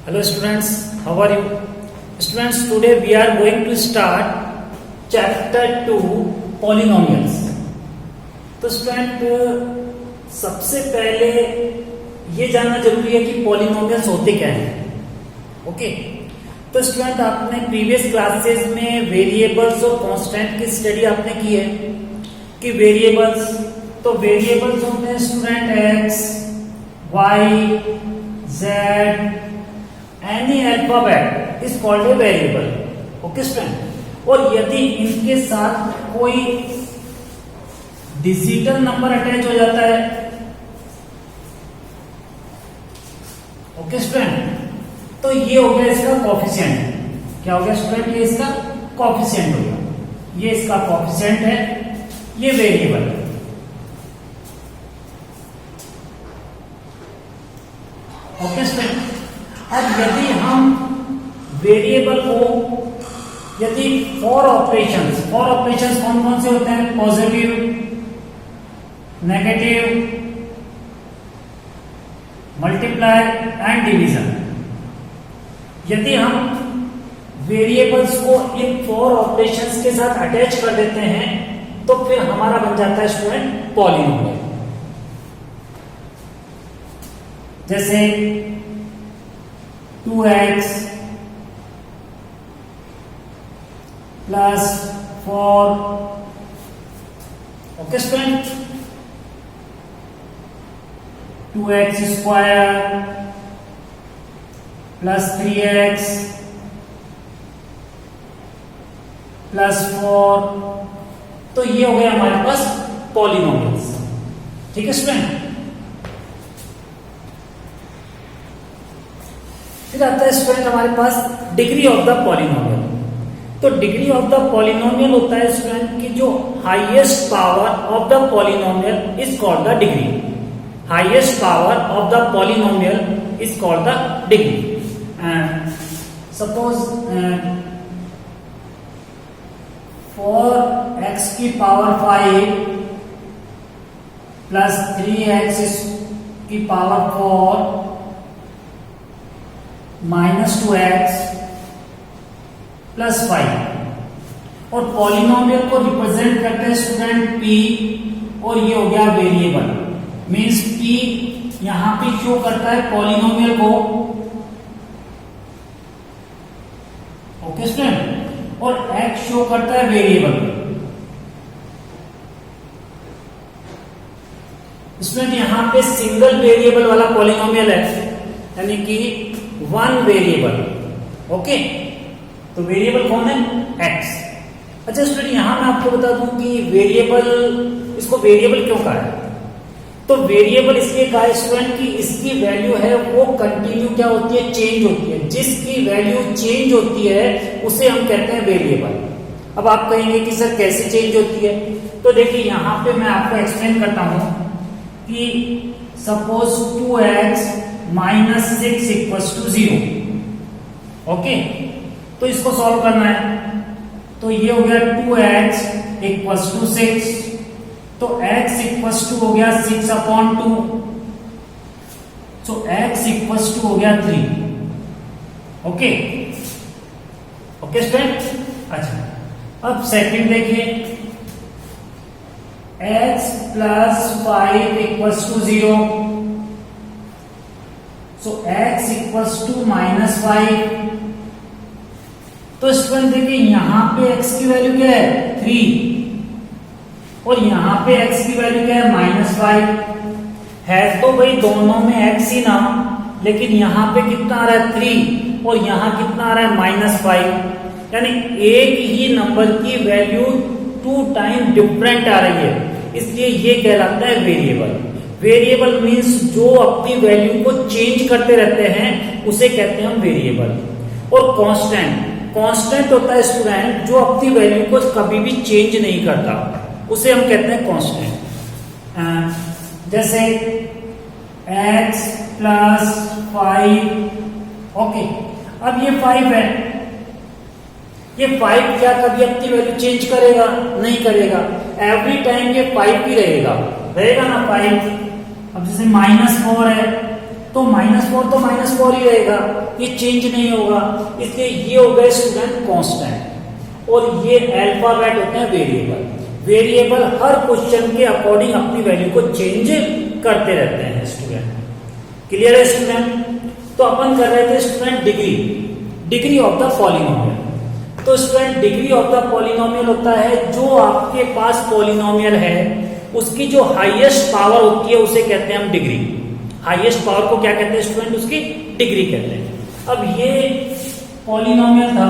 Hello students, how are you? Students, today we are going to start chapter 2 polynomials. तो student सबसे पहले ये जानना जरूरी है कि पॉलिनोमियल्स होते क्या हैं. ओके, तो स्टूडेंट आपने प्रीवियस क्लासेस में वेरिएबल्स और कांस्टेंट की स्टडी आपने की है कि वेरिएबल्स होते हैं student X, Y, Z, any alphabet is called a variable. Okay student, और यदि इनके साथ कोई डिजिटल नंबर अटैच हो जाता है, ओके स्टूडेंट, तो ये हो गया इसका कोफिशिएंट. क्या हो गया स्टूडेंट? ये इसका कोफिशिएंट हो गया. ये इसका कोफिशिएंट है, ये वेरिएबल है. ओके स्टूडेंट, अब यदि हम वेरिएबल को यदि फॉर ऑपरेशंस कौन कौन से होते हैं? Positive, negative, multiply and division. यदि हम वेरिएबल्स को इन फॉर ऑपरेशंस के साथ अटैच कर देते हैं तो फिर हमारा बन जाता है स्टूडेंट पॉलिनोमियल. जैसे 2x plus 4, okay student, 2x square plus 3x plus 4. तो ये हो गया हमारे पास पॉलिनोमियल्स. ठीक है स्टूडेंट. फिर आता है स्टूडेंट हमारे पास डिग्री ऑफ द पॉलिनोमियल. तो डिग्री ऑफ द पॉलिनोमियल होता है स्टूडेंट की जो highest power of the polynomial is called the degree. Highest power of the polynomial is called the degree. Suppose 4x की पावर 5 प्लस 3x की power 4 minus 2x plus 5, और polynomial को represent करते हैं स्टूडेंट p, और ये हो गया वेरिएबल. मींस p यहां पे शो करता है पॉलिनोमियल को. ओके स्टूडेंट, और x शो करता है वेरिएबल. स्टूडेंट यहां पे सिंगल वेरिएबल वाला पॉलिनोमियल है, यानी कि वन वेरिएबल. ओके, तो वेरिएबल कौन है? x. अच्छा स्टूडेंट, यहां मैं आपको बता दूं कि वेरिएबल, इसको वेरिएबल क्यों कहा है? तो वेरिएबल इसलिए कहा है स्टूडेंट कि इसकी वैल्यू है वो कंटिन्यू क्या होती है? चेंज होती है. जिसकी वैल्यू चेंज होती है उसे हम कहते हैं वेरिएबल. अब आप कहेंगे कि सर कैसे चेंज होती है? तो देखिए यहां पे मैं आपको एक्सप्लेन करता हूं कि suppose 2x minus 6 equals to 0. Okay, तो इसको सॉल्व करना है. तो ये हो गया 2x इक्वल्स टू 6, तो x इक्वल्स टू हो गया 6/2, तो x इक्वल्स टू हो गया 3. Okay okay student. अच्छा, अब सेकंड देखिए, x plus 5 equals to 0, so x equals to minus 5. तो स्टूडेंट देखिए यहां पे x की वैल्यू क्या है? 3, और यहां पे x की वैल्यू क्या है? -5 है. तो भाई दोनों में x ही ना, लेकिन यहां पे कितना आ रहा है? 3, और यहां कितना आ रहा है? -5. यानी एक ही नंबर की वैल्यू 2 टाइम डिफरेंट आ रही है, इसलिए ये कहलाता है वेरिएबल. वेरिएबल मीन्स जो अपनी वैल्यू को चेंज करते रहते हैं उसे कहते हैं हम वेरिएबल. और कांस्टेंट होता है स्टूडेंट जो अपनी वैल्यू को कभी भी चेंज नहीं करता, उसे हम कहते हैं कांस्टेंट. जैसे x प्लस 5. ओके, अब ये 5 है, ये 5 क्या कभी अपनी वैल्यू चेंज करेगा? नहीं करेगा. एवरी टाइम ये 5 ही रहेगा ना 5. अब जैसे -4 है, तो -4 तो -4 ही रहेगा, ये चेंज नहीं होगा, इसलिए ये हो गए स्टूडेंट कांस्टेंट। और ये अल्फाबेट होते हैं वेरिएबल। वेरिएबल हर क्वेश्चन के अकॉर्डिंग अपनी वैल्यू को चेंज करते रहते हैं स्टूडेंट। क्लियर है स्टूडेंट? तो अपन कर रहे थे student degree of the polynomial. तो student degree of the polynomial होता है जो आपके पास पॉलिनोमियल है उसकी जो हाईएस्ट पावर होती है उसे कहते हैं हम डिग्री। हाईएस्ट पावर को क्या कहते हैं स्टूडेंट? उसकी डिग्री कहते हैं। अब ये पॉलिनोमियल था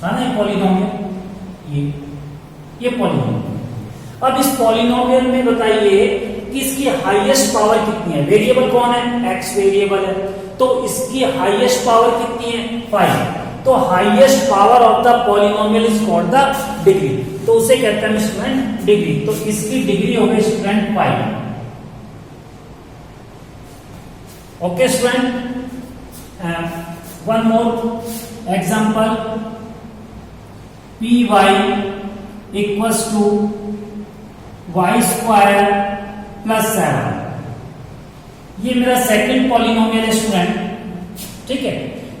ना, पॉलिनोमियल, ये पॉलिनोमियल। अब इस पॉलिनोमियल में बताइए कि इसकी हाईएस्ट पावर कितनी है? वेरिएबल कौन है? एक्स वेरिएबल है, तो इसकी हाईएस्ट पावर कितनी है? 5। तो highest power of the polynomial is called the degree, तो उसे कहते हैं स्टूडेंट डिग्री। तो इसकी डिग्री हो गई student 5। Okay student, one more example, P Y equals to Y square plus 7। ये मेरा सेकंड पॉलिनोमियल है स्टूडेंट, ठीक है।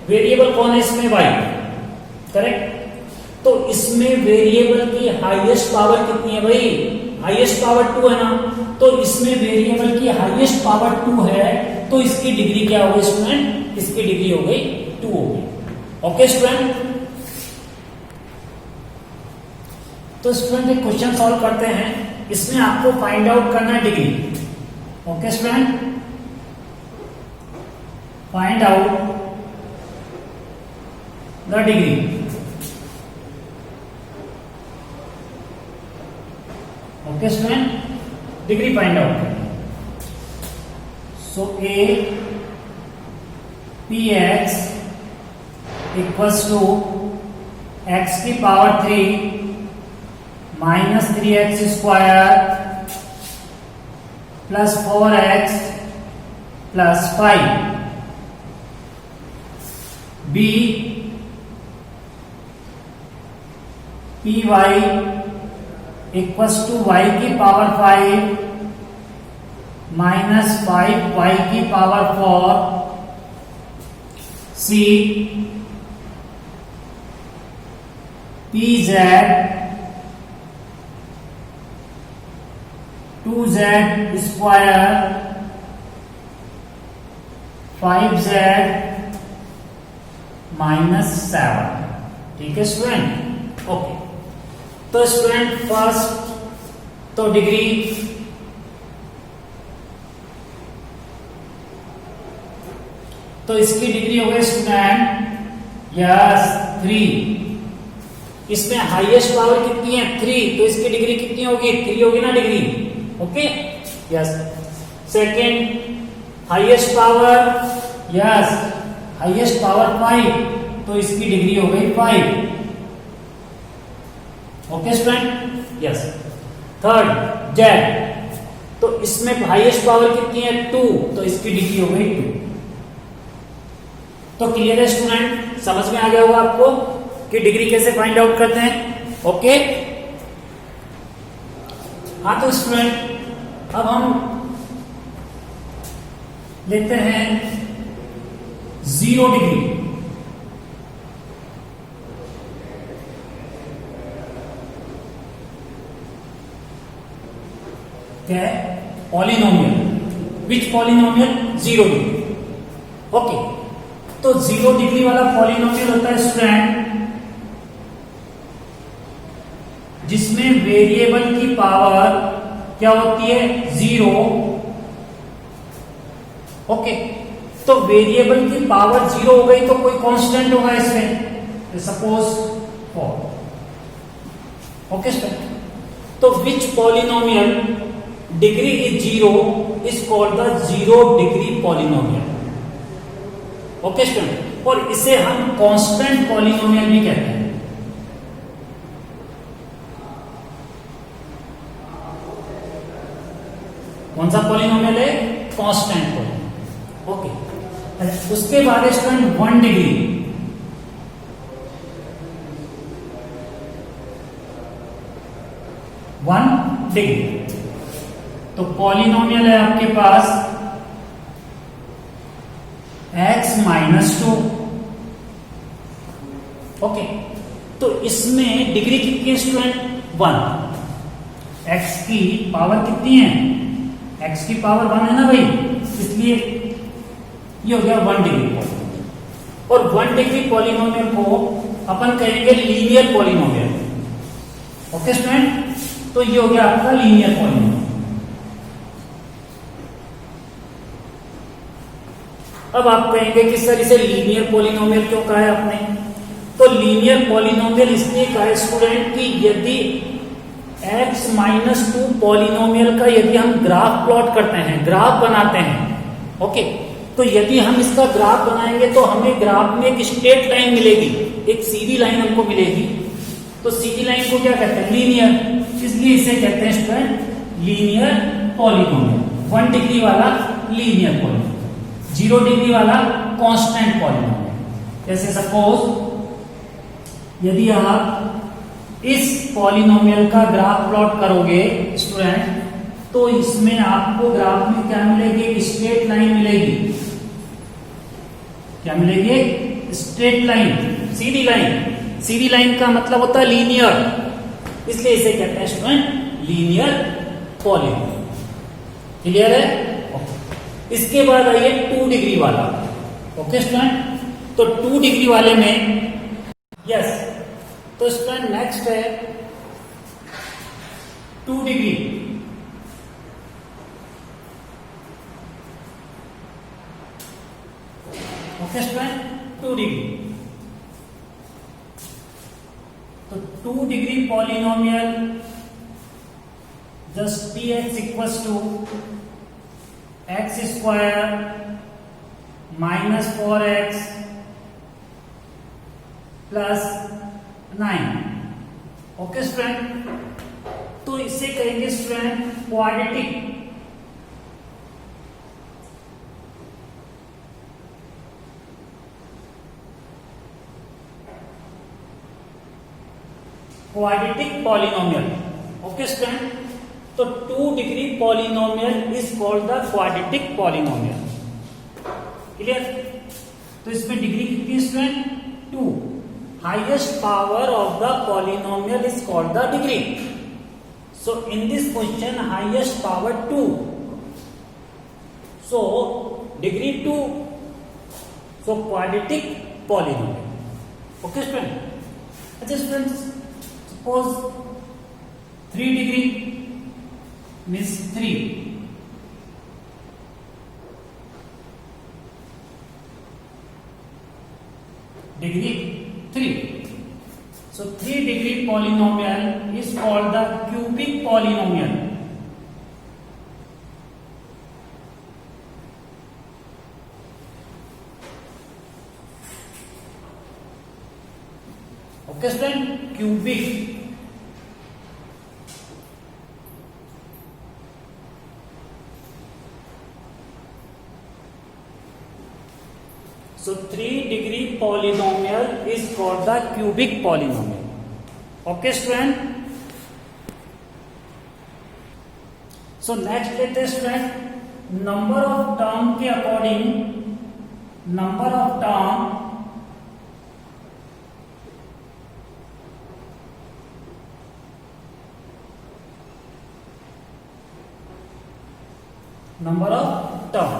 वेरिएबल कौन है इसमें? Y, correct. तो इसमें वेरिएबल की हाईएस्ट पावर कितनी है भाई? हाईएस्ट पावर 2 है ना, तो इसमें वेरिएबल की हाईएस्ट पावर 2 है, तो इसकी डिग्री क्या हो गई स्टूडेंट? इसकी डिग्री हो गई 2 हो गई। ओके स्टूडेंट, तो स्टूडेंट एक क्वेश्चन सॉल्व करते हैं, इसमें आपको फाइंड आउट करना है degree. Okay student, find out the degree. Okay student, degree find out करें। So A P x equals to x की power 3 minus 3x square plus 4x plus 5। B P Y equals to y की power 5 minus 5y की power 4। C P Z 2z square 5z minus 7। ठीक है student, okay. तो student first तो degree, तो इसकी degree हो गई स्टूडेंट यस 3। इसमें हाईएस्ट पावर कितनी है? 3, तो इसकी डिग्री कितनी होगी? 3 होगी ना degree. Okay yes. Second highest power, yes highest power 5, तो इसकी डिग्री हो गई 5। Okay student, yes. Third Z, तो इसमें हाईएस्ट पावर कितनी है? 2, तो इसकी डिग्री हो गई 2। तो क्लियर है स्टूडेंट? समझ में आ गया होगा आपको कि डिग्री कैसे फाइंड आउट करते हैं। ओके हाँ, तो स्टूडेंट अब हम लेते हैं 0 डिग्री। क्या है? पॉलिनोमियल। विच पॉलिनोमियल? 0 डिग्री। ओके, तो 0 डिग्री वाला पॉलिनोमियल होता है स्टूडेंट जिसमें वेरिएबल की पावर क्या होती है? 0। ओके, तो वेरिएबल की पावर 0 हो गई तो कोई कांस्टेंट होगा इसमें, सपोज 4। ओके स्टूडेंट, तो which polynomial degree is 0 is called the 0 degree polynomial. Okay student, और इसे हम कांस्टेंट पॉलिनोमियल भी कहते हैं। कौन सा पॉलिनोमियल है? Constant polynomial. ओके, उसके बाद स्टूडेंट 1 डिग्री। 1 डिग्री, तो पॉलिनोमियल है आपके पास -2। ओके, तो इसमें डिग्री कितनी है स्टूडेंट? 1। x की पावर कितनी है? x की पावर 1 है ना भाई, इसलिए ये हो गया 1 डिग्री। और 1 डिग्री पॉलिनोमियल को अपन कहेंगे लीनियर पॉलिनोमियल। ओके स्टूडेंट, तो ये हो गया आपका लीनियर पॉलिनोमियल। अब आप कहेंगे कि सर इसे लीनियर पॉलिनोमियल क्यों कहा है आपने? तो लीनियर पॉलिनोमियल इसलिए कहा है स्टूडेंट कि यदि x-2 पॉलिनोमियल का यदि हम ग्राफ प्लॉट करते हैं, ग्राफ बनाते हैं, ओके, तो यदि हम इसका ग्राफ बनाएंगे तो हमें ग्राफ में एक स्ट्रेट लाइन मिलेगी, एक सीधी लाइन हमको मिलेगी। तो सीधी लाइन को क्या कहते हैं? लीनियर, इसलिए इसे कहते हैं स्टूडेंट लीनियर पॉलिनोमियल। 1 डिग्री वाला लीनियर पॉलिनोमियल, 0 डिग्री वाला कांस्टेंट पॉलिनोमियल। जैसे सपोज यदि आप इस पॉलिनोमियल का ग्राफ प्लॉट करोगे स्टूडेंट, तो इसमें आपको ग्राफ में क्या मिलेगी? एक स्ट्रेट लाइन मिलेगी। क्या मिलेगी? स्ट्रेट लाइन, सीधी लाइन। सीधी लाइन का मतलब होता है लीनियर, इसलिए इसे कहते हैं स्टूडेंट लीनियर पॉलिनोमियल। क्लियर है? इसके बाद आइए 2 डिग्री वाला। ओके स्टूडेंट, तो 2 डिग्री वाले में यस, तो स्टूडेंट नेक्स्ट है 2 डिग्री। Okay student, 2 degree. तो 2 degree polynomial just px equals to x square -4x plus 9। Okay student, तो इसे कहेंगे student quadratic. Quadratic polynomial. Okay student, तो 2 degree polynomial is called the quadratic polynomial. Clear? तो इसमें degree कितनी student? 2। Highest power of the polynomial is called the degree. So in this question highest power 2, so degree 2, so quadratic polynomial. Okay student, अच्छा students suppose 3 degree means 3, degree 3, so 3 degree polynomial is called the cubic polynomial. Okay student, cubic। So 3 degree polynomial is called the cubic polynomial. Okay student, so next लेते हैं student number of term के according, number of term number of term,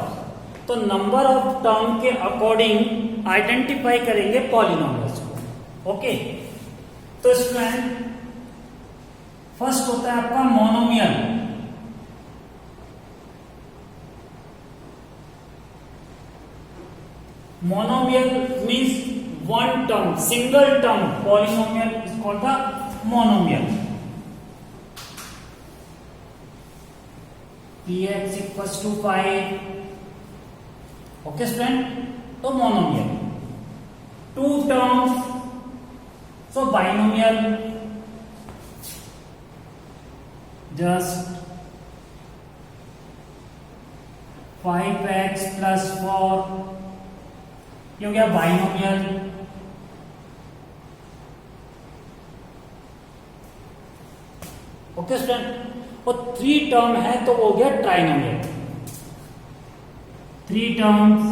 तो number of term के according identify करेंगे polynomials को। ओके, तो student first होता है आपका monomial. Monomial means 1 term, single term polynomial is called the monomial. px equals to 5। Okay student, तो monomial. 2 terms, so binomial, just 5x plus 4, ये हो गया बाइनोमियल। ओके स्टूडेंट, और 3 टर्म है तो वो हो गया ट्राइनोमियल। 3 टर्म्स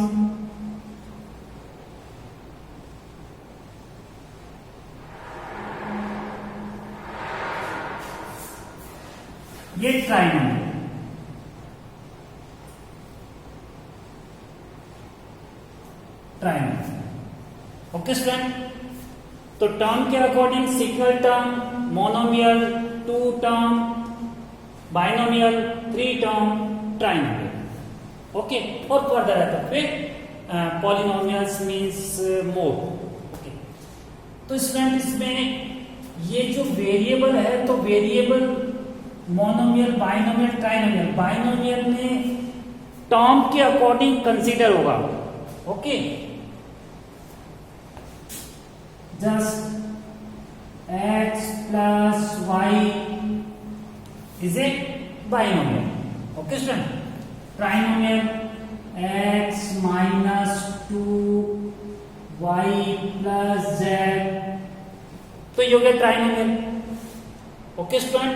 ये ट्राइनोमियल, ट्राइनोमियल। ओके स्टूडेंट, तो टर्म के according single term, monomial, two term, binomial, three term, trinomial. Okay, और फर्दर है तो फिर पॉलिनोमियल्स मींस मोड। ओके, तो स्टूडेंट इसमें ये जो वेरिएबल है, तो variable monomial, binomial, trinomial, binomial में टर्म के अकॉर्डिंग कंसीडर होगा। Okay, just x plus y is a binomial. Okay student, trinomial x minus 2y plus z, तो ये हो गया ट्राइनोमियल। ओके स्टूडेंट,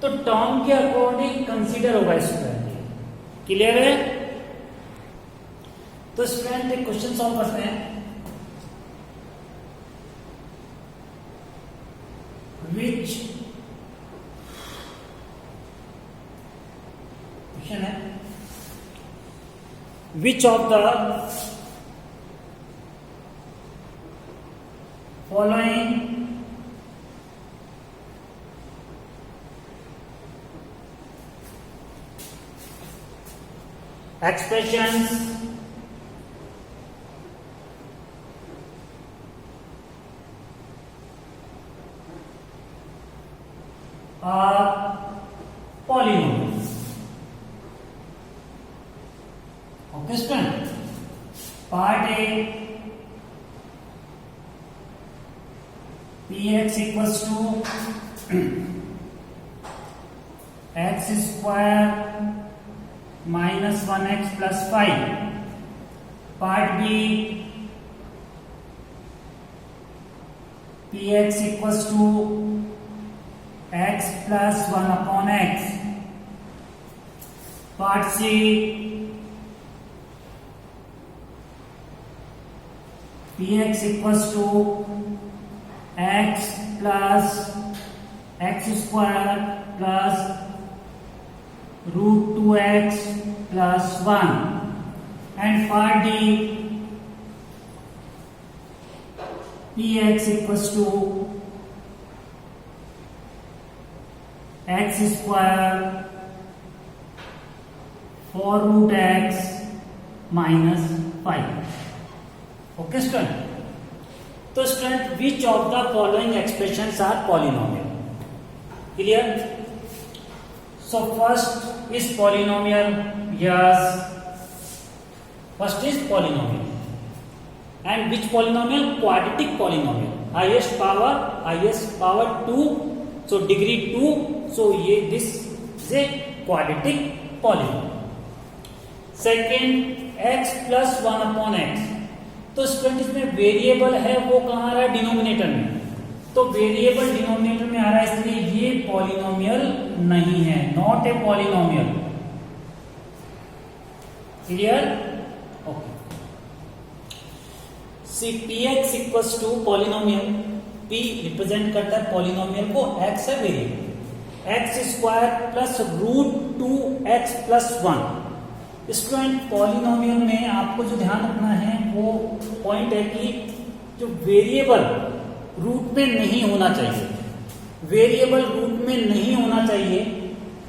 तो टर्म के अकॉर्डिंग कंसीडर होगा स्टूडेंट, क्लियर है? तो स्टूडेंट एक क्वेश्चन सॉल्व करते हैं। Which question है, which of the following expressions are polynomials? Okay student, part A, px equals to x square minus 1x plus 5. Part B, px equals to x plus 1 upon x. Part C, px equals to x plus x square plus root 2x plus 1. And part D, px equals to x square 4 root x minus 5. Okay student, तो student which of the following expressions are polynomial? Clear? So first is polynomial. Yes, first is polynomial. And which polynomial? Quadratic polynomial, highest power 2, so degree 2, so this is a quadratic polynomial. Second, x plus 1 upon x. तो student इसमें variable है, वो कहाँ आ रहा है? Denominator में। तो variable denominator में आ रहा है, इसलिए ये पॉलिनोमियल नहीं है, not a polynomial. Clear? Okay, C P x equals to polynomial, P represent करता है पॉलिनोमियल को, एक्स है variable, X square plus root 2x plus 1। Student polynomial में आपको जो ध्यान रखना है वो पॉइंट है कि जो वेरिएबल रूट में नहीं होना चाहिए, वेरिएबल रूट में नहीं होना चाहिए।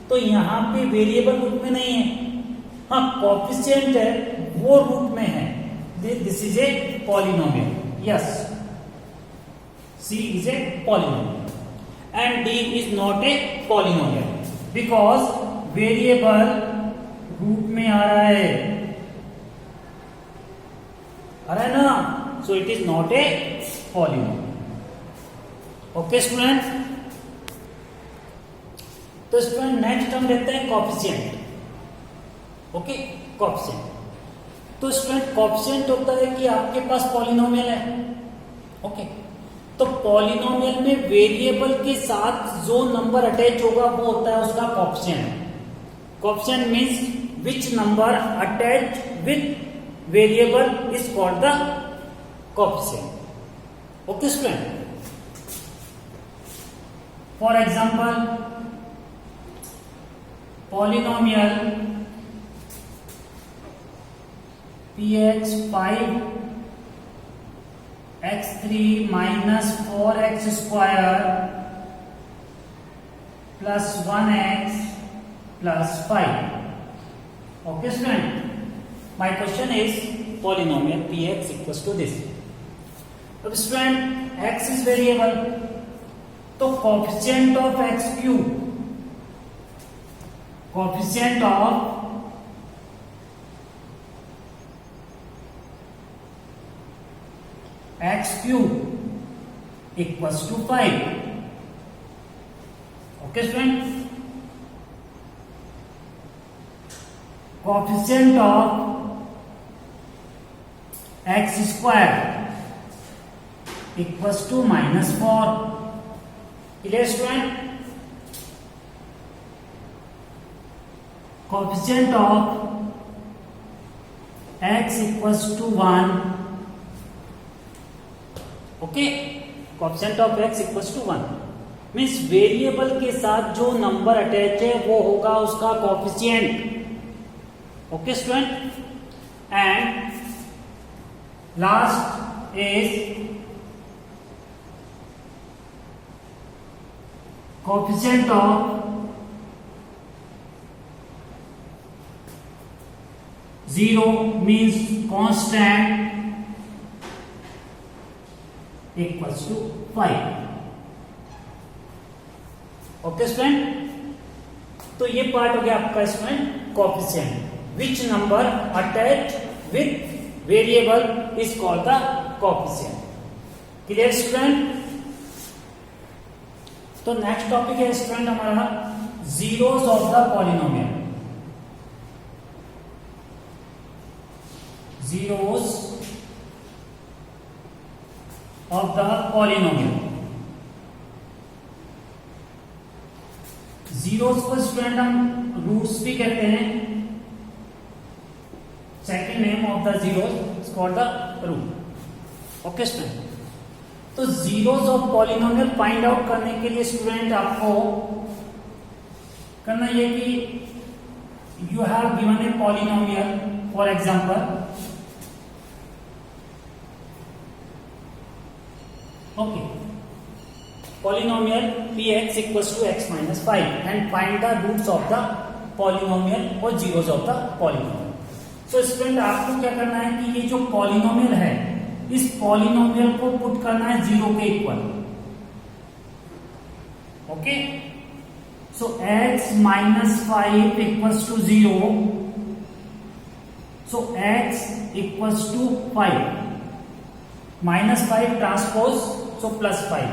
तो यहाँ पे वेरिएबल रूट में नहीं है, हाँ कोएफिशिएंट है वो रूट में है, this is a polynomial. Yes, C is a polynomial and D is not a polynomial because variable root में आ रहा है ना, so it is not a polynomial. Okay student, तो स्टूडेंट नेक्स्ट हम देखते हैं कोएफिशिएंट। ओके, कोएफिशिएंट, तो स्टूडेंट कोएफिशिएंट होता है कि आपके पास पॉलिनोमियल है। ओके, तो पॉलिनोमियल में वेरिएबल के साथ जो नंबर अटैच होगा वो होता है उसका coefficient. Coefficient means which number attached with variable is called the coefficient. Okay student, for example polynomial px 5x3 minus 4x square plus 1x plus 5. Okay student, my question is polynomial px equals to this. अब student x is variable, तो coefficient of x cube, coefficient of x cube equals to 5. Okay student, coefficient of x square equals to -4. Clear student? Coefficient of x equals to 1. Okay, coefficient of x equals to 1 means variable के साथ जो number attach है वो होगा उसका coefficient. Okay student, and last is coefficient of zero means constant equals to 5. Okay student, तो ये part हो गया आपका student coefficient. Which number attach with variable is called the coefficient. Clear student? तो नेक्स्ट टॉपिक है student हमारा zeros of the polynomial. Zeros of the polynomial. Zeros को student हम रूट्स भी कहते हैं. Second name of the zeros is called the root. Okay student, तो zeros of polynomial find out करने के लिए स्टूडेंट आपको करना ये कि you have given A polynomial. For example, okay, polynomial px equals to x minus 5 and find the roots of the polynomial और zeros of the polynomial. So student आपको क्या करना है कि ये जो पॉलिनोमियल है इस पॉलिनोमियल को पुट करना है 0 के equal. Okay, so x minus 5 equals to 0. So x equals to 5 -5 transpose, so +5.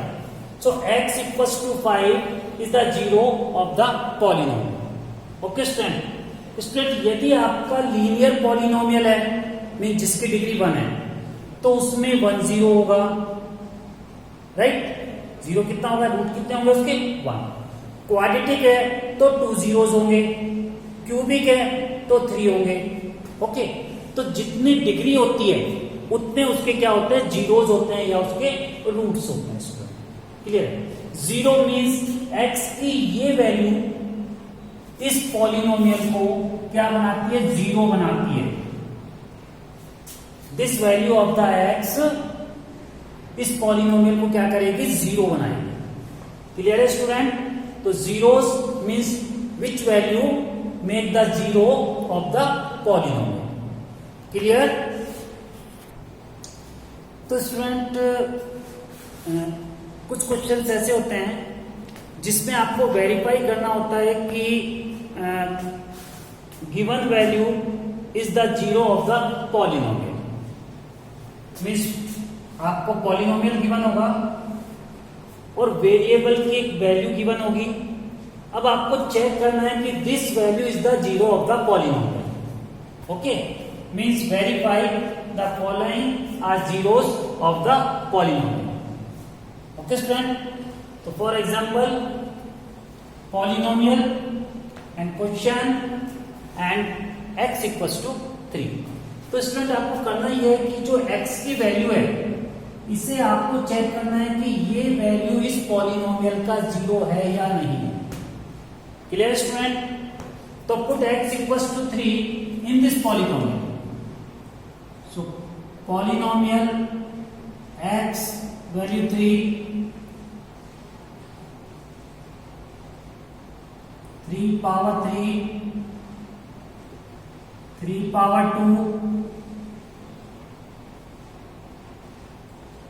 So x equals to 5 is the zero of the polynomial. Okay student, यदि आपका लीनियर पॉलिनोमियल है मीन जिसकी डिग्री 1 है तो उसमें 1 0 होगा. राइट, 0 कितना होगा, रूट कितने होंगे उसके 1. क्वाड्रेटिक है तो 2 zeros होंगे. क्यूबिक है तो 3 होंगे. ओके, तो जितनी डिग्री होती है उतने उसके क्या होते हैं, जीरोस होते हैं या उसके रूट्स होते हैं. क्लियर है? 0 मीन्स x की ये वैल्यू इस पॉलिनोमियल को क्या बनाती है, 0 बनाती है. This value of the x इस पॉलिनोमियल को क्या करेगी, 0 बनाएगी. क्लियर है स्टूडेंट? तो zeros means which value make the 0 of the polynomial. Clear? तो स्टूडेंट कुछ क्वेश्चंस ऐसे होते हैं जिसमें आपको वेरीफाई करना होता है कि given value is the 0 of the polynomial. Means आपको पॉलिनोमियल गिवन होगा और वेरिएबल की एक वैल्यू गिवन होगी. अब आपको चेक करना है कि this value is the 0 of the polynomial. Okay, means verify the following are zeros of the polynomial. Okay student, तो for example polynomial and question and x equals to 3. तो student आपको करना ही है कि जो x की वैल्यू है इसे आपको चेक करना है कि ये वैल्यू इस पॉलिनोमियल का 0 है या नहीं. Clear student? तो put x equals to 3 in this polynomial. So polynomial x value 3, 3 power 3, 3 power 2,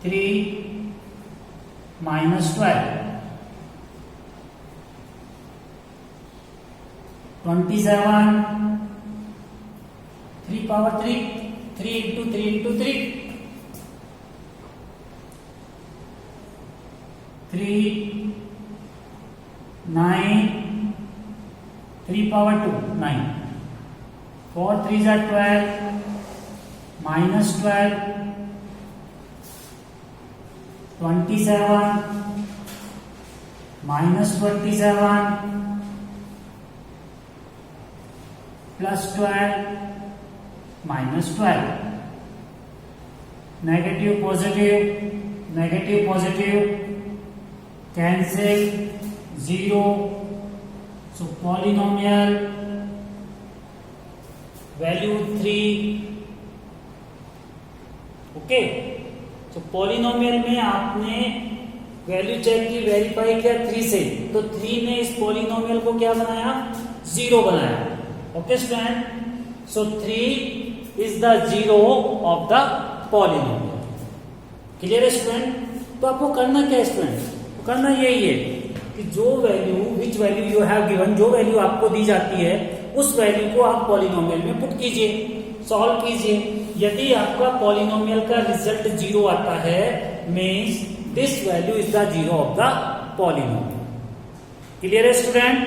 3 minus 12, 27, 3 power 3, 3 into 3 into 3, 3, 9, 3 power 2, 9, 4 3s are 12, minus 12, 27, minus 27, plus 12, minus 12, negative positive, cancel, 0, so polynomial value 3, okay, so polynomial में आपने value check की, verify किया 3 से, तो 3 ने इस polynomial को क्या बनाया, 0 बनाया. Okay student, so 3 is the 0 of the polynomial. Clear है स्टूडेंट? तो आपको करना क्या है स्टूडेंट? तो करना यही है कि जो value, which value you have given, जो वैल्यू आपको दी जाती है उस वैल्यू को आप पॉलिनोमियल में पुट कीजिए, सॉल्व कीजिए. यदि आपका पॉलिनोमियल का रिजल्ट 0 आता है, means this value is the 0 of the polynomial. Clear है स्टूडेंट?